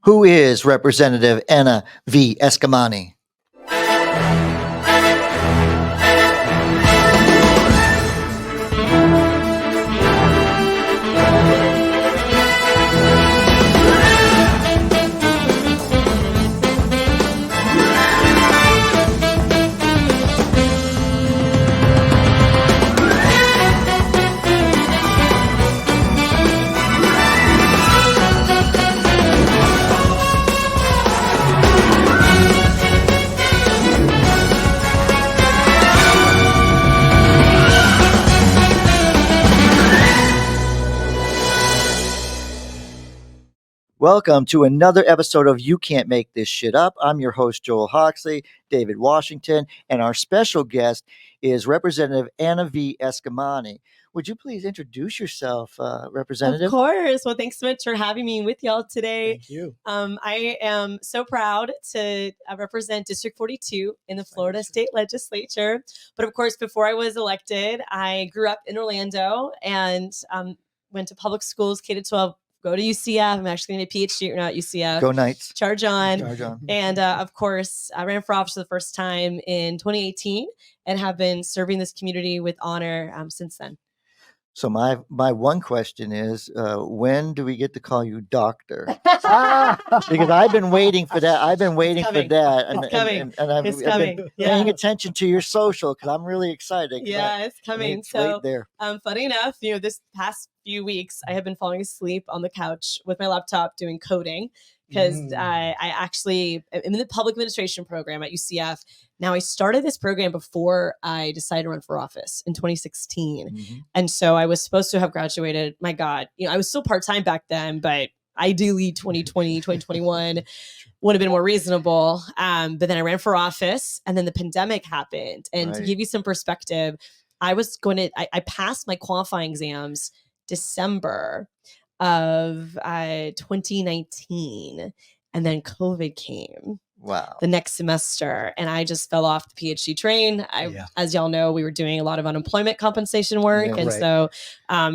Who is Representative Anna V. Eskamani? Welcome to another episode of You Can't Make This Shit Up. I'm your host, Joel Hoxley, David Washington, and our special guest is Representative Anna V. Eskamani. Would you please introduce yourself, Representative? Of course. Well, thanks so much for having me with y'all today. Thank you. I am so proud to represent District 42 in the Florida State Legislature. But of course, before I was elected, I grew up in Orlando and went to public schools, K-12. Go to UCF. I'm actually getting a PhD right now at UCF. Go Knights. Charge on. Charge on. And of course, I ran for office for the first time in 2018 and have been serving this community with honor since then. So my one question is, when do we get to call you doctor? Because I've been waiting for that. I've been waiting for that. It's coming. And I've been paying attention to your social because I'm really excited. Yeah, it's coming. It's so right there. Funny enough, this past few weeks, I have been falling asleep on the couch with my laptop doing coding because I actually am in the public administration program at UCF. Now, I started this program before I decided to run for office in 2016. Mm-hmm. And so I was supposed to have graduated. My God, I was still part-time back then, but ideally 2020, 2021 would have been more reasonable. But then I ran for office and then the pandemic happened. And to give you some perspective, I passed my qualifying exams December of 2019, and then COVID came. Wow. The next semester, and I just fell off the PhD train. As y'all know, we were doing a lot of unemployment compensation work, so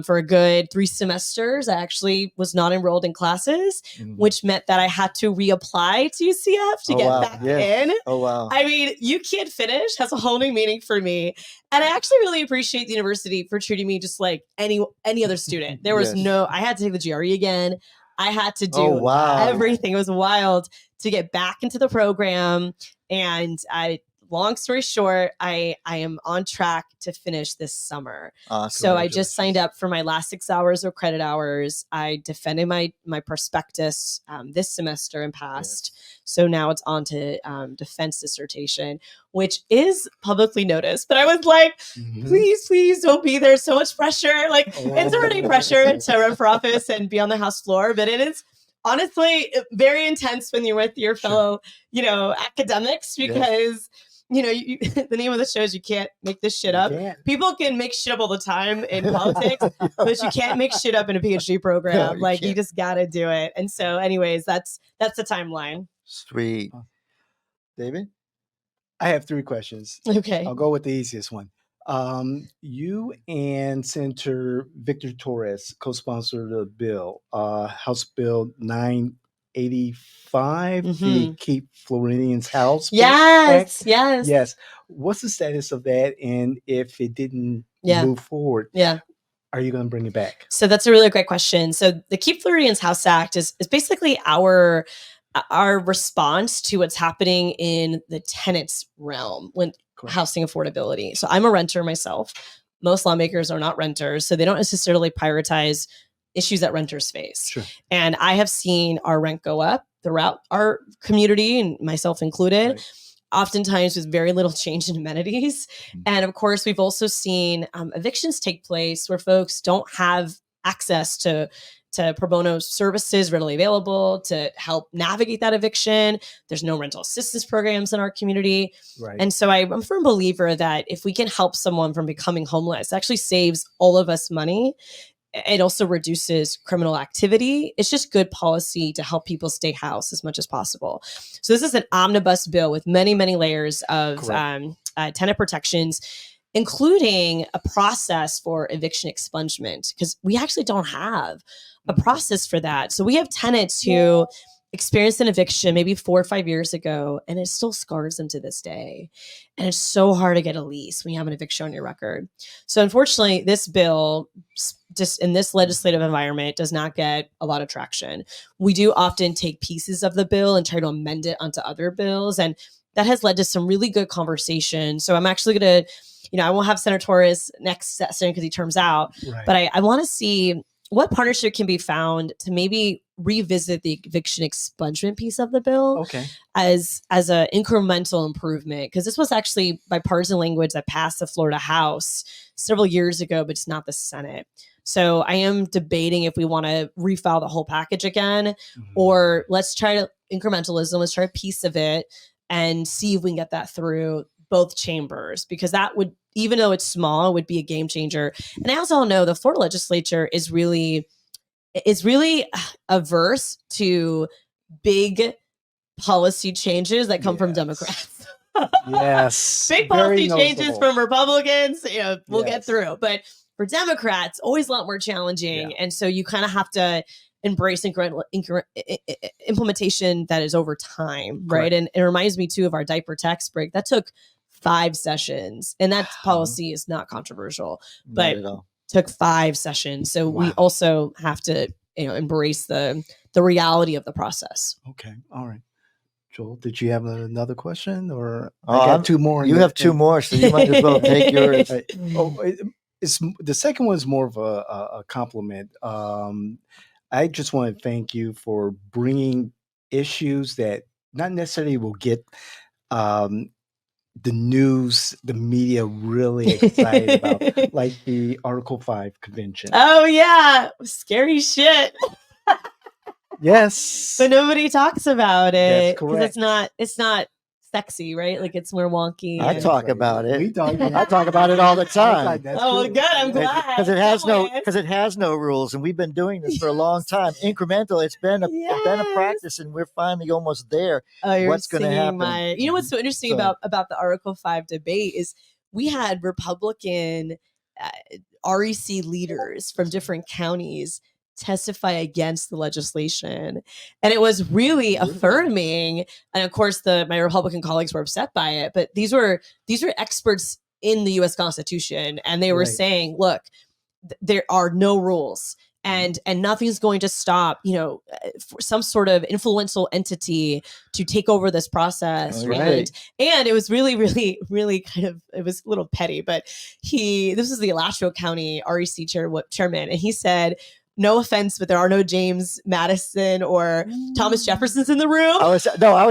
for a good 3 semesters, I actually was not enrolled in classes, which meant that I had to reapply to UCF to get back in. Oh wow! I mean, you can't finish has a whole new meaning for me, and I actually really appreciate the university for treating me just like any other student. There was I had to take the GRE again. I had to do everything. It was wild to get back into the program. And long story short, I am on track to finish this summer. So I just signed up for my last 6 hours of credit hours. I defended my prospectus this semester and passed. So now it's on to defense dissertation, which is publicly noticed. But I was like, please don't be there. So much pressure. Like it's already pressure to run for office and be on the House floor, but it is honestly very intense when you're with your fellow, academics because the name of the show is You Can't Make This Shit Up. People can make shit up all the time in politics, but you can't make shit up in a PhD program. You just got to do it. And so anyways, that's the timeline. Sweet. David? I have 3 questions. Okay. I'll go with the easiest one. You and Senator Victor Torres co-sponsored a bill, House Bill 985, the Keep Floridians House. Yes. What's the status of that? And if it didn't move forward, are you going to bring it back? So that's a really great question. So the Keep Floridians House Act is basically our response to what's happening in the tenants realm when housing affordability. So I'm a renter myself. Most lawmakers are not renters, so they don't necessarily prioritize issues that renters face. Sure. And I have seen our rent go up throughout our community, and myself included, oftentimes with very little change in amenities. And of course, we've also seen evictions take place where folks don't have access to pro bono services readily available to help navigate that eviction. There's no rental assistance programs in our community. And so I'm a firm believer that if we can help someone from becoming homeless, it actually saves all of us money. It also reduces criminal activity. It's just good policy to help people stay housed as much as possible. So this is an omnibus bill with many, many layers of tenant protections, including a process for eviction expungement, because we actually don't have a process for that. So we have tenants who experienced an eviction maybe 4 or 5 years ago, and it still scars them to this day. And it's so hard to get a lease when you have an eviction on your record. So unfortunately, this bill, just in this legislative environment, does not get a lot of traction. We do often take pieces of the bill and try to amend it onto other bills, and that has led to some really good conversation. So I'm actually going to, I won't have Senator Torres next session because he terms out, but I want to see what partnership can be found to maybe revisit the eviction expungement piece of the bill as an incremental improvement, because this was actually bipartisan language that passed the Florida House several years ago, but it's not the Senate. So I am debating if we want to refile the whole package again, or let's try to incrementalism, let's try a piece of it and see if we can get that through both chambers, because that would, even though it's small, would be a game changer. And I also know the Florida legislature is really averse to big policy changes that come from Democrats. Yes. Big policy changes from Republicans, we'll get through. But for Democrats, always a lot more challenging. And so you kind of have to embrace implementation that is over time, right? And it reminds me too of our diaper tax break. That took 5 sessions, and that policy is not controversial, but took 5 sessions. So we also have to, embrace the reality of the process. Okay. All right. Joel, did you have another question, or I got 2 more? You have 2 more, so you might as well take yours. It's the second one is more of a compliment. I just want to thank you for bringing issues that not necessarily will get the news, the media really excited about, like the Article 5 convention. Oh yeah, scary shit. Yes, but nobody talks about it because it's not sexy, right? Like it's more wonky. I talk about it. I talk about it all the time. Oh, good. I'm glad. Because it has no rules, and we've been doing this for a long time. Incremental. It's been a practice, and we're finally almost there. Oh, you're what's going to happen? You know what's so interesting about the Article 5 debate is we had Republican REC leaders from different counties testify against the legislation, and it was really affirming. And of course my Republican colleagues were upset by it, but these were experts in the U.S. Constitution, and they were saying, look, there are no rules, and nothing's going to stop some sort of influential entity to take over this process. And it was really, really, really kind of, it was a little petty, but this is the Alachua County REC chairman, and he said, no offense, but there are no James Madison or Thomas Jeffersons in the room. I was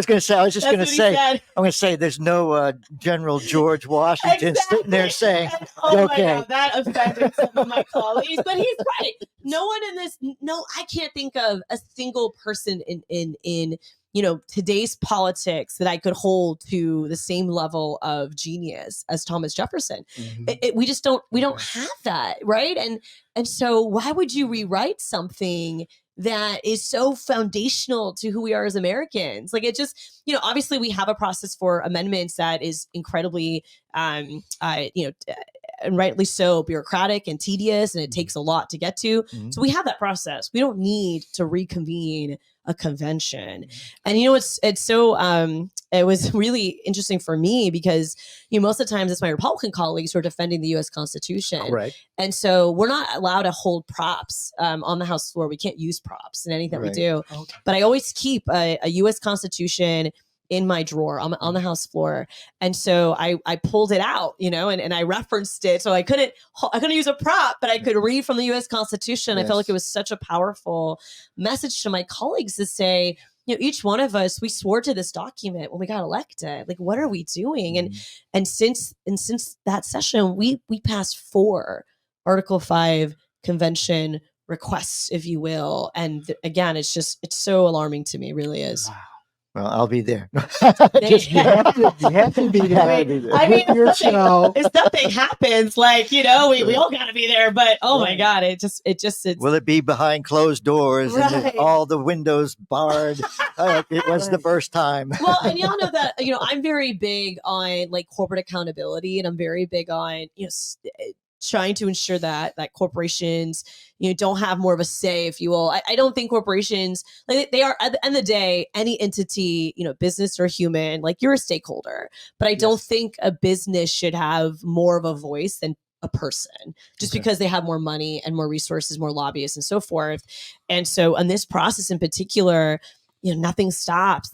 going to say there's no General George Washington sitting there saying, my God, that offended some of my colleagues, but he's right. No one in this, I can't think of a single person in today's politics that I could hold to the same level of genius as Thomas Jefferson. We don't have that, right? And so why would you rewrite something that is so foundational to who we are as Americans? Like, it just, obviously we have a process for amendments that is incredibly, and rightly so, bureaucratic and tedious, and it takes a lot to get to. So we have that process. We don't need to reconvene a convention. And it's so it was really interesting for me because most of the times it's my Republican colleagues who are defending the U.S. Constitution. Right. And so we're not allowed to hold props on the House floor. We can't use props in anything we do. Okay. But I always keep a U.S. Constitution in my drawer on the House floor. And so I pulled it out, and I referenced it. So I couldn't use a prop, but I could read from the U.S. Constitution. Yes. I felt like it was such a powerful message to my colleagues to say, each one of us, we swore to this document when we got elected. Like, what are we doing? And since that session, we passed 4 Article 5 convention requests, if you will. And again, it's so alarming to me. It really is. Wow. Well, I'll be there. You have to be there. If something happens, we all got to be there. But my God, it's. Will it be behind closed doors and all the windows barred? It was the first time. Well, and y'all know that I'm very big on corporate accountability, and I'm very big on trying to ensure that corporations, don't have more of a say, if you will. I don't think corporations, like, they are, at the end of the day, any entity, business or human, like, you're a stakeholder, but I don't think a business should have more of a voice than a person, just because they have more money and more resources, more lobbyists and so forth. And so in this process in particular, nothing stops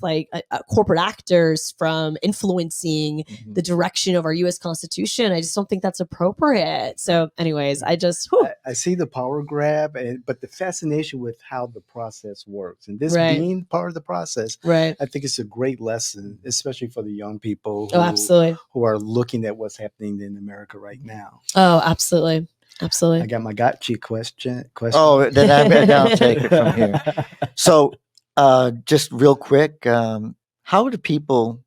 corporate actors from influencing the direction of our U.S. Constitution. I just don't think that's appropriate. So anyways, I see the power grab, but the fascination with how the process works, and this being part of the process, I think it's a great lesson, especially for the young people who are looking at what's happening in America right now. Oh, absolutely. Absolutely. I got my gotcha question. Oh, then I'll take it from here. So, just real quick, how do people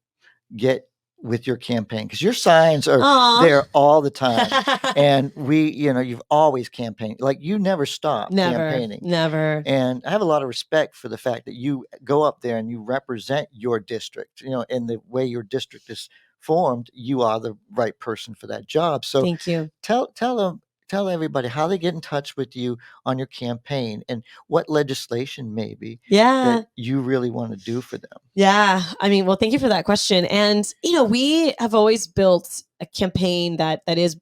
get with your campaign? Because your signs are there all the time, and you've always campaigned. Like, you never stop campaigning. Never. And I have a lot of respect for the fact that you go up there and you represent your district. In the way your district is formed, you are the right person for that job. So, thank you. Tell everybody how they get in touch with you on your campaign, and what legislation maybe that you really want to do for them. Yeah. I mean, well, thank you for that question. And, we have always built a campaign that is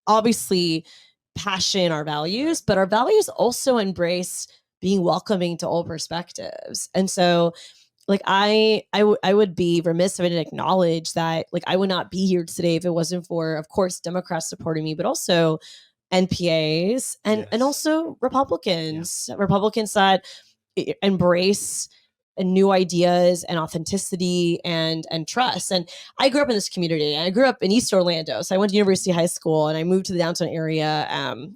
obviously passion, our values, but our values also embrace being welcoming to all perspectives. And so, I would be remiss if I didn't acknowledge that, I would not be here today if it wasn't for, of course, Democrats supporting me, but also NPAs and also Republicans, Republicans that embrace new ideas and authenticity and trust. And I grew up in this community. I grew up in East Orlando. So I went to University High School, and I moved to the downtown area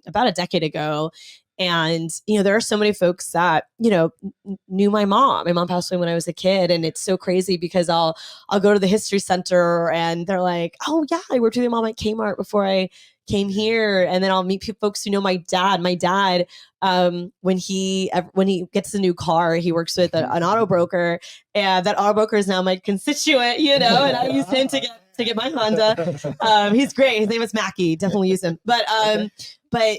about a decade ago. And, there are so many folks that, knew my mom. My mom passed away when I was a kid. And it's so crazy because I'll go to the history center and they're like, oh yeah, I worked with your mom at Kmart before I came here. And then I'll meet folks who know my dad. My dad, when he gets a new car, he works with an auto broker, and that auto broker is now my constituent, and I use him to get my Honda. He's great. His name is Mackie. Definitely use him. But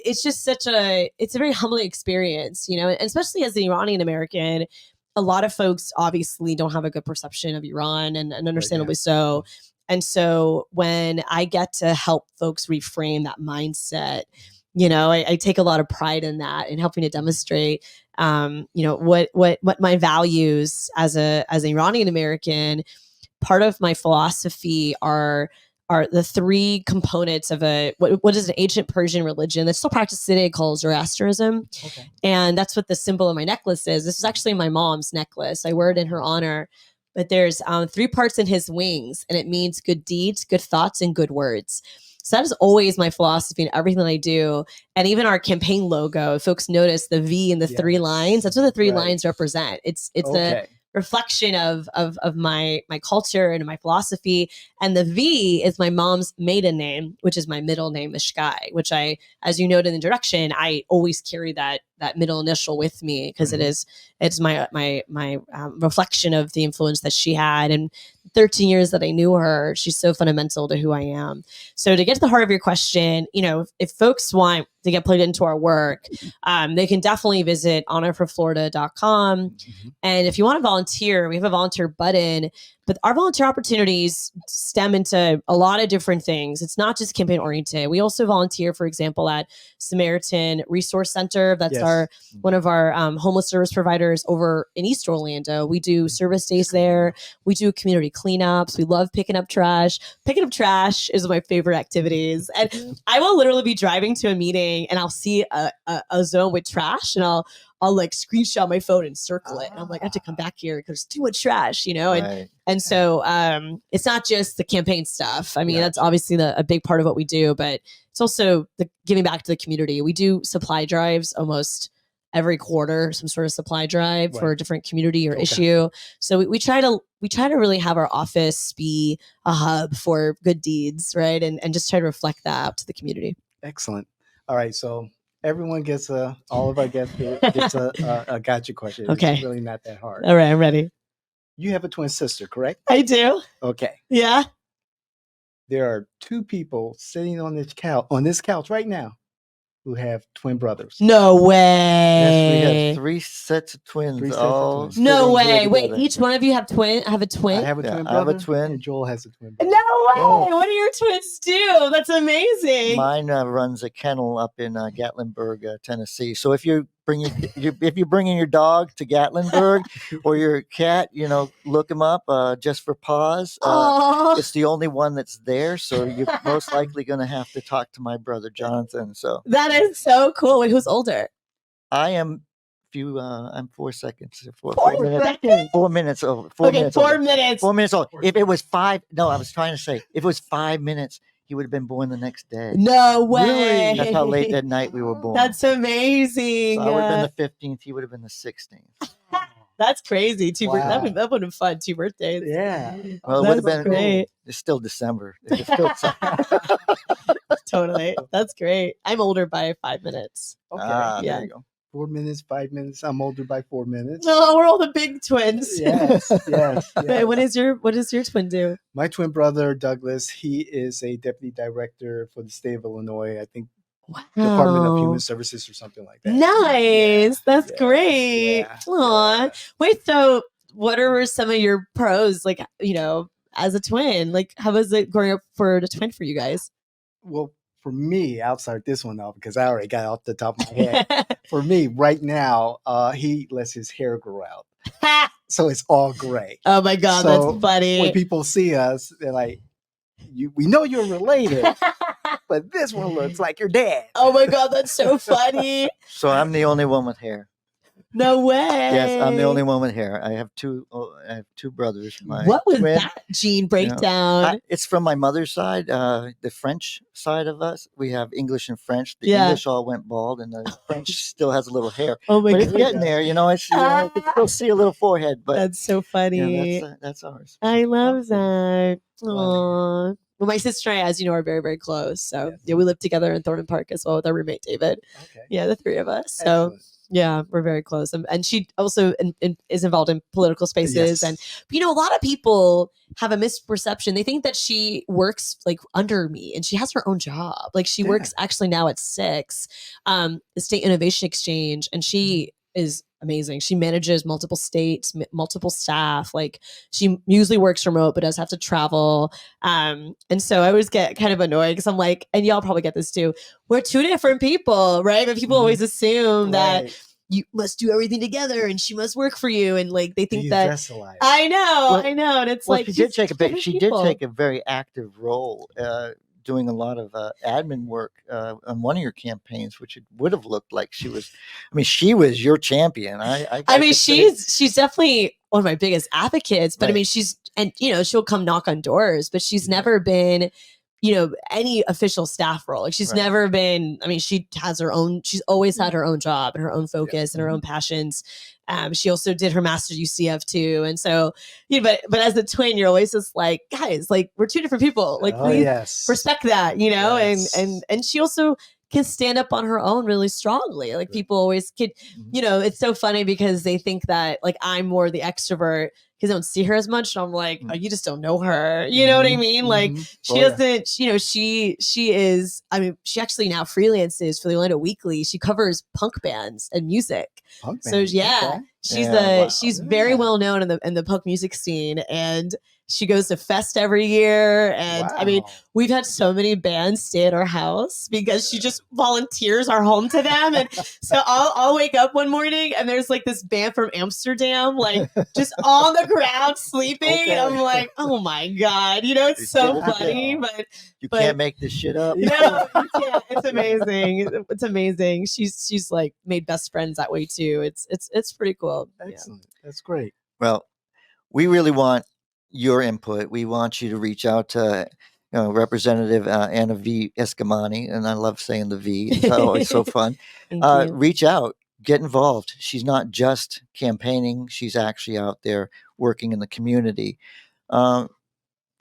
it's just it's a very humbling experience, and especially as an Iranian-American, a lot of folks obviously don't have a good perception of Iran, and understandably so. And so when I get to help folks reframe that mindset, I take a lot of pride in that, and helping to demonstrate, what my values as an Iranian-American. Part of my philosophy are the three components of what is an ancient Persian religion that's still practiced today called Zoroastrianism. Okay. And that's what the symbol of my necklace is. This is actually my mom's necklace. I wear it in her honor. But there's 3 parts in his wings, and it means good deeds, good thoughts, and good words. So that is always my philosophy in everything that I do. And even our campaign logo, if folks notice the V and the 3 lines, that's what the 3 lines represent. It's a reflection of my culture and my philosophy. And the V is my mom's maiden name, which is my middle name, Mishkai, which I, as you noted in the introduction, I always carry that middle initial with me because it's my reflection of the influence that she had. And 13 years that I knew her, she's so fundamental to who I am. So to get to the heart of your question, if folks want to get plugged into our work, they can definitely visit honorforflorida.com. And if you want to volunteer, we have a volunteer button, but our volunteer opportunities stem into a lot of different things. It's not just campaign oriented. We also volunteer, for example, at Samaritan Resource Center. That's one of our homeless service providers over in East Orlando. We do service days there. We do community cleanups. We love picking up trash. Picking up trash is one of my favorite activities. And I will literally be driving to a meeting and I'll see a zone with trash, and I'll like screenshot my phone and circle it. And I'm like, I have to come back here because there's too much trash, And so it's not just the campaign stuff. I mean, that's obviously a big part of what we do, but it's also the giving back to the community. We do supply drives almost every quarter, some sort of supply drive for a different community or issue. So we try to really have our office be a hub for good deeds, right? And just try to reflect that out to the community. Excellent. All right. So everyone gets all of our guests gets a gotcha question. Okay. It's really not that hard. All right. I'm ready. You have a twin sister, correct? I do. Okay. Yeah. there are 2 people sitting on this couch right now who have twin brothers. No way. Yes, we have 3 sets of twins. 3 sets of twins. No way. Wait, each one of you have a twin? I have a twin brother. I have a twin. And Joel has a twin brother. No way. What do your twins do? That's amazing. Mine runs a kennel up in Gatlinburg, Tennessee. So if you're bringing your dog to Gatlinburg or your cat, look him up just for paws. It's the only one that's there, so you're most likely going to have to talk to my brother Jonathan. So that is so cool. Wait, who's older? I am. I'm 4 seconds. 4 minutes. 4 minutes. 4 minutes. 4 minutes. 4 minutes old. If it was 5, no, I was trying to say if it was 5 minutes, he would have been born the next day. No way. Really? That's how late that night we were born. That's amazing. So I would have been the 15th. He would have been the 16th. That's crazy. That would have been fun. 2 birthdays. Yeah. Well, it would have been great. It's still December. It's still Totally. That's great. I'm older by 5 minutes. Okay. Yeah. There you go. 4 minutes, 5 minutes. I'm older by 4 minutes. No, we're all the big twins. Yes. Wait, what does your twin do? My twin brother, Douglas, he is a deputy director for the state of Illinois. I think Department of Human Services or something like that. Nice. That's great. Yeah. Aw. Yeah. Wait, so what are some of your pros, like, as a twin? Like, how was it growing up for the twin for you guys? Well, for me, I'll start this one off because I already got it off the top of my head. For me, right now, he lets his hair grow out. So it's all gray. Oh my God, so that's funny. When people see us, they're like, we know you're related, but this one looks like your dad. Oh my God, that's so funny. So I'm the only one with hair. No way. Yes, I'm the only one with hair. I have two brothers. What was that gene breakdown? It's from my mother's side, the French side of us. We have English and French. The English all went bald, and the French still has a little hair. Oh my God. But it's getting there. It's, you can still see a little forehead. But that's so funny. That's ours. I love that. Aww. Well, my sister and I, as you know, are very, very close. So we live together in Thornton Park as well with our roommate, David. Okay. Yeah, the 3 of us. So. Excellent. Yeah, we're very close. And she also is involved in political spaces. Yes. And, a lot of people have a misperception. They think that she works like under me and she has her own job. Like she works actually now at 6, the State Innovation Exchange. And she is amazing. She manages multiple states, multiple staff. Like she usually works remote, but does have to travel. And so I always get kind of annoyed because I'm like, and y'all probably get this too. We're 2 different people, right? But people always assume that you must do everything together and she must work for you. And like, they think that I know. And it's like, she did take a very active role, doing a lot of admin work on one of your campaigns, which it would have looked like she was. I mean, she was your champion. She's definitely one of my biggest advocates. But I mean, she'll come knock on doors, but she's never been, any official staff role. Like she's never been. I mean, she has her own. She's always had her own job and her own focus and her own passions. She also did her master's UCF too. And so, but as a twin, you're always just like, guys, like we're 2 different people. Like, please respect that, and she also can stand up on her own really strongly. Like people always could, it's so funny because they think that like I'm more the extrovert because I don't see her as much. And I'm like, oh, you just don't know her. You know what I mean? Like she doesn't, she is, I mean, she actually now freelances for the Orlando Weekly. She covers punk bands and music. She's very well known in the punk music scene, and she goes to Fest every year. And I mean, we've had so many bands stay at our house because she just volunteers our home to them. And so I'll wake up one morning and there's like this band from Amsterdam, like just on the ground sleeping. And I'm like, oh my God, it's so funny, but you can't make this shit up. No, you can't. It's amazing. It's amazing. She's like made best friends that way too. It's pretty cool. Excellent. Yeah. That's great. Well, we really want your input. We want you to reach out to Representative Anna V. Eskamani, and I love saying the V. It's always so fun. Reach out, get involved. She's not just campaigning; she's actually out there working in the community.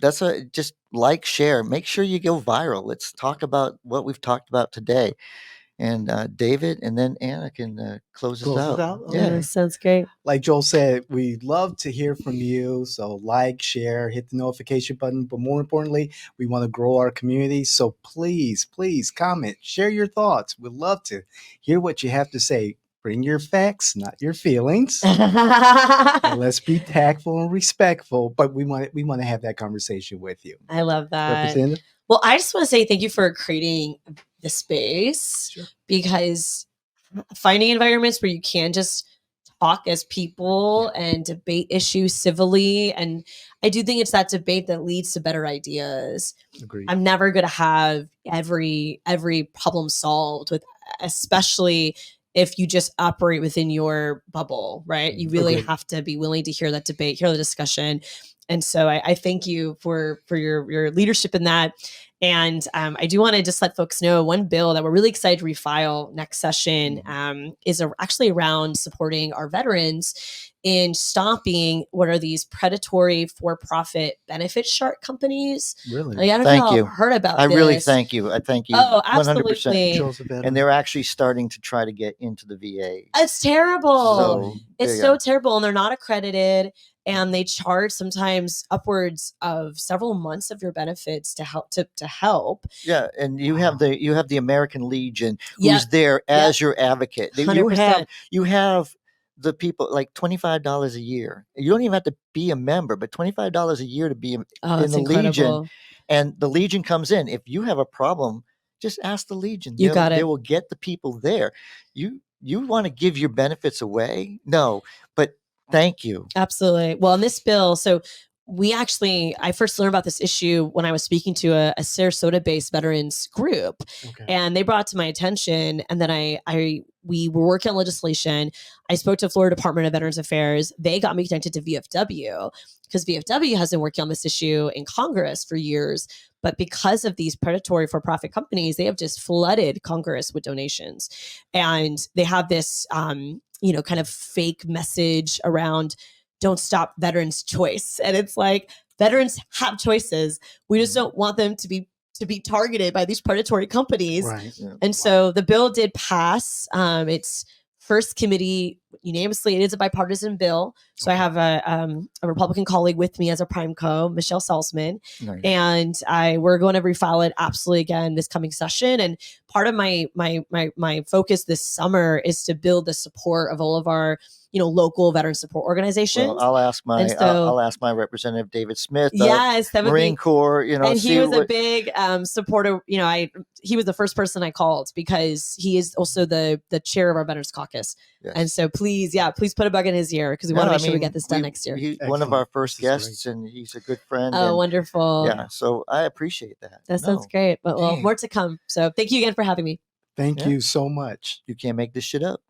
Just like, share, make sure you go viral. Let's talk about what we've talked about today. And David, and then Anna can close us out. Okay. Yeah, sounds great. Like Joel said, we love to hear from you. So like, share, hit the notification button. But more importantly, we want to grow our community. So please, please comment, share your thoughts. We'd love to hear what you have to say. Bring your facts, not your feelings. And let's be tactful and respectful. But we want to have that conversation with you. I love that. Representative? Well, I just want to say thank you for creating the space, because finding environments where you can just talk as people and debate issues civilly. And I do think it's that debate that leads to better ideas. Agreed. I'm never going to have every problem solved with, especially if you just operate within your bubble, right? You really have to be willing to hear that debate, hear the discussion. And so I thank you for your leadership in that. And I do want to just let folks know one bill that we're really excited to refile next session is actually around supporting our veterans in stopping what are these predatory for-profit benefit shark companies. Really? I don't know if y'all heard about this. I really thank you. I thank you. Oh, absolutely. 100%. And they're actually starting to try to get into the VA. It's terrible. So, it's so terrible. And they're not accredited. And they charge sometimes upwards of several months of your benefits to help help. Yeah, and you have the American Legion who's there as your advocate. 100%. You have the people like $25 a year. You don't even have to be a member, but $25 a year to be in the Legion. And the Legion comes in. If you have a problem, just ask the Legion. They will get the people there. You want to give your benefits away? No, but thank you. Absolutely. Well, in this bill, so I first learned about this issue when I was speaking to a Sarasota-based veterans group, and they brought it to my attention. And then we were working on legislation. I spoke to Florida Department of Veterans Affairs. They got me connected to VFW because VFW has been working on this issue in Congress for years. But because of these predatory for-profit companies, they have just flooded Congress with donations, and they have this kind of fake message around don't stop veterans' choice. And it's like, veterans have choices. We just don't want them to be targeted by these predatory companies. Right. Yeah. And so the bill did pass. It's first committee unanimously. It is a bipartisan bill. So I have a Republican colleague with me as a prime co, Michelle Salzman. Nice. And we're going to refile it absolutely again this coming session. And part of my focus this summer is to build the support of all of our local veteran support organizations. Well, I'll ask my representative David Smith. Yes, that would Marine Corps. And he was a big supporter. He was the first person I called because he is also the chair of our Veterans Caucus. Yes. And so please put a bug in his ear because we want to make sure we get this done next year. He's one of our first guests, and he's a good friend. Oh, wonderful! Yeah, so I appreciate that. That sounds great. But more to come. So thank you again for having me. Thank you so much. You can't make this shit up.